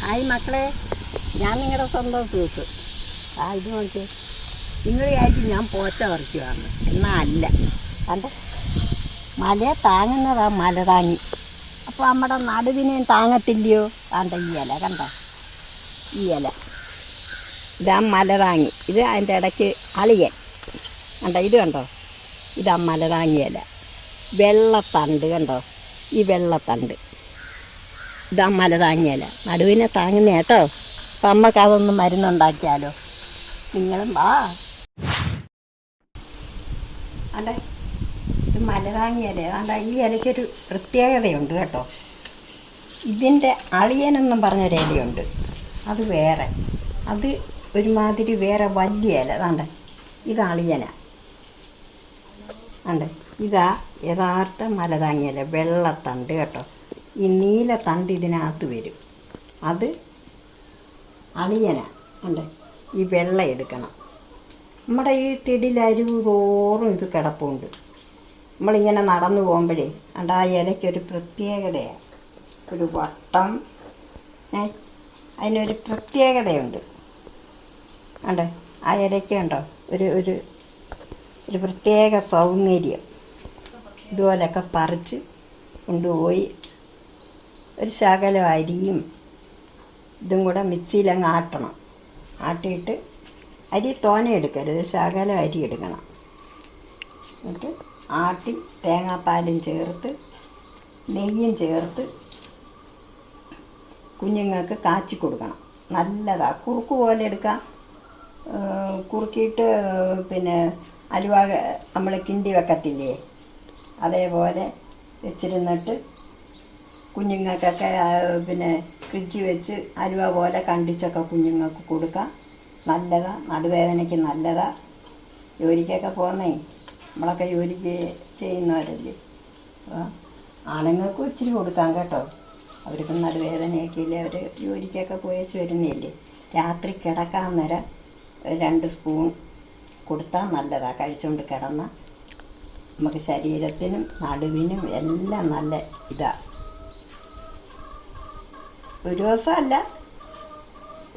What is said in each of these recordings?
Hi മക്കളെ, ഞാൻ നിങ്ങളുടെ സ്വന്തം സൂസ്. ഇത് നോക്കി, നിങ്ങൾ വിചാരിക്കും ഞാൻ പോച്ച പറിക്കുവാണ്. എന്നാൽ അല്ല. കണ്ട, മലയെ താങ്ങുന്നതാ മല താങ്ങി. അപ്പോൾ നമ്മുടെ നടുവിനെയും താങ്ങത്തില്ലയോ? കണ്ട ഈ ഇല, കണ്ട ഈ ഇല, ഇതാ മല താങ്ങി. ഇത് അതിൻ്റെ ഇടയ്ക്ക് അളിയൻ, കണ്ട ഇത് കണ്ടോ, ഇതാ മല താങ്ങിയ ഇല. വെള്ളത്തണ്ട് കണ്ടോ, ഈ വെള്ളത്തണ്ട്, ഇതാ മല താങ്ങിയല്ല, നടുവിനെ താങ്ങുന്ന കേട്ടോ. അപ്പം അമ്മക്ക് അതൊന്ന് മരുന്നുണ്ടാക്കിയാലോ? നിങ്ങളും വാ. അതെ, ഇത് മല താങ്ങിയല്ലേ. അതാ ഈ ഇലയ്ക്കൊരു പ്രത്യേകതയുണ്ട് കേട്ടോ. ഇതിൻ്റെ അളിയനെന്നും പറഞ്ഞൊരു ഇലയുണ്ട്, അത് വേറെ, അത് ഒരുമാതിരി വേറെ വലിയ ഇല. അതാണ്ട് ഇത് അളിയന, അണ്ട് ഇതാ യഥാർത്ഥ മല താങ്ങിയല്ല, വെള്ളത്തണ്ട് കേട്ടോ. ഈ നീല തണ്ട് ഇതിനകത്ത് വരും, അത് അളിയന. ഉണ്ട്, ഈ വെള്ളം എടുക്കണം. നമ്മുടെ ഈ തിടിലരുവ് തോറും ഇത് കിടപ്പുണ്ട്. നമ്മളിങ്ങനെ നടന്നു പോകുമ്പോഴേ അണ്ട് ആ ഇലയ്ക്കൊരു പ്രത്യേകതയാണ്, ഒരു വട്ടം, അതിനൊരു പ്രത്യേകതയുണ്ട്. ഉണ്ട്, ആ ഇലയ്ക്കുണ്ടോ ഒരു ഒരു ഒരു പ്രത്യേക സൗന്ദര്യം. ഇതുപോലൊക്കെ പറിച്ച് കൊണ്ടുപോയി ഒരു ശകലം അരിയും ഇതും കൂടെ മിക്സിയിലങ്ങ് ആട്ടണം. ആട്ടിയിട്ട് അരി തോനെ എടുക്കരുത്, ശകലം അരി എടുക്കണം. എന്നിട്ട് ആട്ടി തേങ്ങാപ്പാലും ചേർത്ത് നെയ്യും ചേർത്ത് കുഞ്ഞുങ്ങൾക്ക് കാച്ചി കൊടുക്കണം. നല്ലതാണ്, കുറുക്ക് പോലെ എടുക്കാം. കുറുക്കിയിട്ട് പിന്നെ അലുവ നമ്മൾ കിണ്ടി വെക്കത്തില്ലേ, അതേപോലെ വെച്ചിരുന്നിട്ട് കുഞ്ഞുങ്ങൾക്കൊക്കെ പിന്നെ ഫ്രിഡ്ജ് വെച്ച് അലുവ പോലെ കണ്ടിച്ചൊക്കെ കുഞ്ഞുങ്ങൾക്ക് കൊടുക്കാം. നല്ലതാണ്, നടുവേദനയ്ക്ക് നല്ലതാണ്. ജോലിക്കൊക്കെ പോകുന്നേ, നമ്മളൊക്കെ ജോലിക്ക് ചെയ്യുന്നവരല്ലേ. അപ്പോൾ ആണുങ്ങൾക്കും ഇച്ചിരി കൊടുക്കാം കേട്ടോ. അവർക്ക് നടുവേദനയൊക്കെ ഇല്ലേ, അവർ ജോലിക്കൊക്കെ പോയേച്ച് വരുന്നില്ലേ. രാത്രി കിടക്കാൻ നേരം 2 സ്പൂൺ കൊടുത്താൽ നല്ലതാണ്. കഴിച്ചുകൊണ്ട് കിടന്നാൽ നമുക്ക് ശരീരത്തിനും നടുവിനും എല്ലാം നല്ല ഇതാണ്. ഒരു ദിവസമല്ല,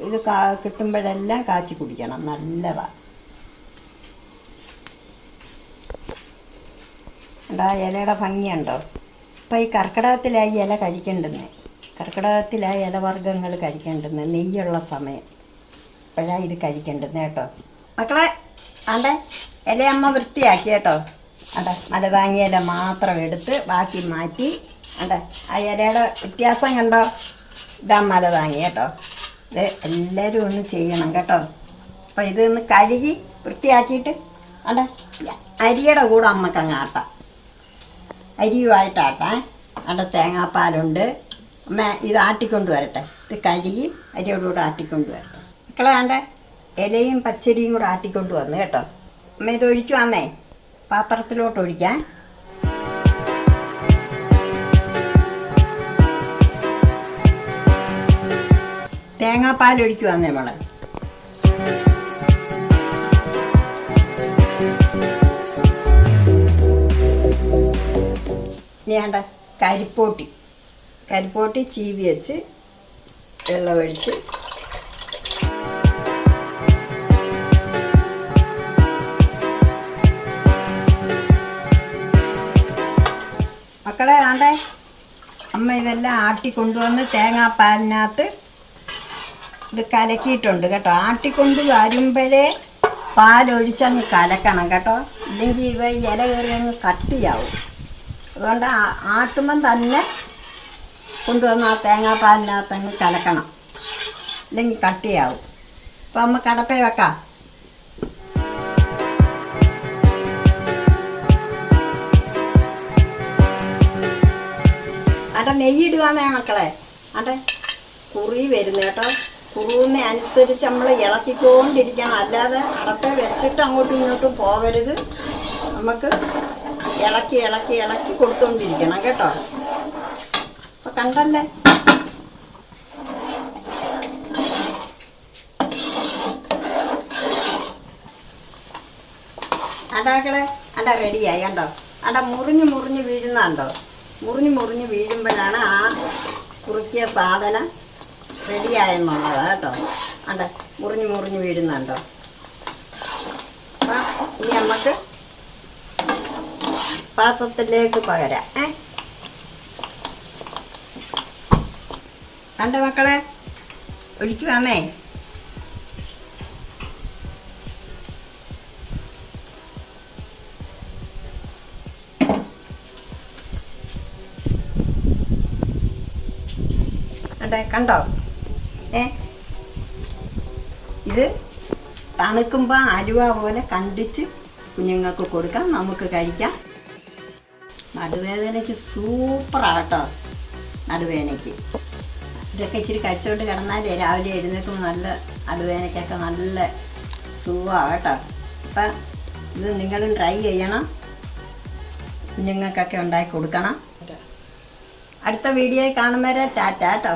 ഇത് കിട്ടുമ്പോഴെല്ലാം കാച്ചി കുടിക്കണം, നല്ലതാണ്. എന്താ ഇലയുടെ ഭംഗിയുണ്ടോ? ഇപ്പം ഈ കർക്കിടകത്തിലായി ഇല കഴിക്കേണ്ടുന്നത്, കർക്കിടകത്തിലായി ഇലവർഗ്ഗങ്ങൾ കഴിക്കേണ്ടുന്നത്, നെയ്യുള്ള സമയം ഇപ്പോഴാണ് ഇത് കഴിക്കേണ്ടുന്നത് കേട്ടോ. മക്കളെ ആണ്ടെ ഇലയമ്മ വൃത്തിയാക്കി കേട്ടോ. അതെ, മല താങ്ങിയ ഇല മാത്രം എടുത്ത് ബാക്കി മാറ്റി. അതെ, ആ ഇലയുടെ വ്യത്യാസം കണ്ടോ? ഇതാ മല താങ്ങി കേട്ടോ. ഇത് എല്ലാവരും ഒന്ന് ചെയ്യണം കേട്ടോ. അപ്പോൾ ഇതൊന്ന് കഴുകി വൃത്തിയാക്കിയിട്ട് അതെ അരിയുടെ കൂടെ അമ്മക്കങ്ങ് ആട്ടാം, അരിയുമായിട്ടാട്ടാം. അവിടെ തേങ്ങാപ്പാലുണ്ട്. അമ്മ ഇത് ആട്ടിക്കൊണ്ട് വരട്ടെ, ഇത് കഴുകി അരിയോട് കൂടെ ആട്ടിക്കൊണ്ട് വരട്ടെ. മക്കളെ വേണ്ട ഇലയും പച്ചരിയും കൂടെ ആട്ടിക്കൊണ്ട് വന്ന് കേട്ടോ. അമ്മ ഇത് ഒഴിക്കുവാന്നേ, പാത്രത്തിലോട്ട് ഒഴിക്കാൻ. തേങ്ങാപ്പാൽ ഒഴിക്കുവാന്നേ മോളെ. ഇനി വേണ്ട കരിപ്പോട്ടി ചീവി വെച്ച് വെള്ളമൊഴിച്ച് മക്കളെ വേണ്ടേ. അമ്മ ഇതെല്ലാം ആട്ടിക്കൊണ്ടുവന്ന് തേങ്ങാപ്പാലിനകത്ത് ഇത് കലക്കിയിട്ടുണ്ട് കേട്ടോ. ആട്ടിക്കൊണ്ട് വരുമ്പോഴേ പാലൊഴിച്ചങ്ങ് കലക്കണം കേട്ടോ, ഇല്ലെങ്കിൽ ഇവ ഇല കയറി അങ്ങ് കട്ടിയാവും. അതുകൊണ്ട് ആട്ടുമ്പം തന്നെ കൊണ്ടുവന്ന് ആ തേങ്ങാപ്പാലിനകത്തങ്ങ് കലക്കണം, ഇല്ലെങ്കിൽ കട്ടിയാവും. അപ്പം അമ്മ കടപ്പേ വെക്കാം. അടെ നെയ്യിടുവാന്നേ മക്കളെ. അടെ കുറി വരുന്നു കേട്ടോ. കുറുവിനെ അനുസരിച്ച് നമ്മൾ ഇളക്കിക്കൊണ്ടിരിക്കണം, അല്ലാതെ അടപ്പേ വെച്ചിട്ട് അങ്ങോട്ടും ഇങ്ങോട്ടും പോകരുത്. നമുക്ക് ഇളക്കി ഇളക്കി ഇളക്കി കൊടുത്തുകൊണ്ടിരിക്കണം കേട്ടോ. അപ്പം കണ്ടല്ലേ, അടാക്കളെ അട റെഡിയായി കണ്ടോ. അട മുറിഞ്ഞ് മുറിഞ്ഞ് വീഴുന്നുണ്ടോ? മുറിഞ്ഞ് മുറിഞ്ഞ് വീഴുമ്പോഴാണ് ആ കുറുക്കിയ സാധനം റെഡിയായെന്നുള്ളതാണ് കേട്ടോ. അണ്ട മുറിഞ്ഞ് മുറിഞ്ഞ് വീഴുന്നുണ്ടോ. അപ്പം ഇനി നമുക്ക് പാത്രത്തിലേക്ക് പകരാം. കണ്ട മക്കളെ, ഒഴിക്കുവാന്നേ. കണ്ടോ? ഇത് തണുക്കുമ്പോൾ അലുവ പോലെ കണ്ടിച്ച് കുഞ്ഞുങ്ങൾക്ക് കൊടുക്കാം, നമുക്ക് കഴിക്കാം. നടുവേദനയ്ക്ക് സൂപ്പറാട്ടോ. നടുവേദനയ്ക്ക് ഇതൊക്കെ ഇച്ചിരി കഴിച്ചുകൊണ്ട് കിടന്നാലേ രാവിലെ എഴുന്നേൽക്കുമ്പോൾ നല്ല നടുവേദനയ്ക്കൊക്കെ നല്ല സുഖമാണ് കേട്ടോ. അപ്പം ഇത് നിങ്ങളും ട്രൈ ചെയ്യണം, കുഞ്ഞുങ്ങൾക്കൊക്കെ ഉണ്ടാക്കി കൊടുക്കണം. അടുത്ത വീഡിയോയിൽ കാണുന്നവരെ ടാറ്റ കേട്ടോ.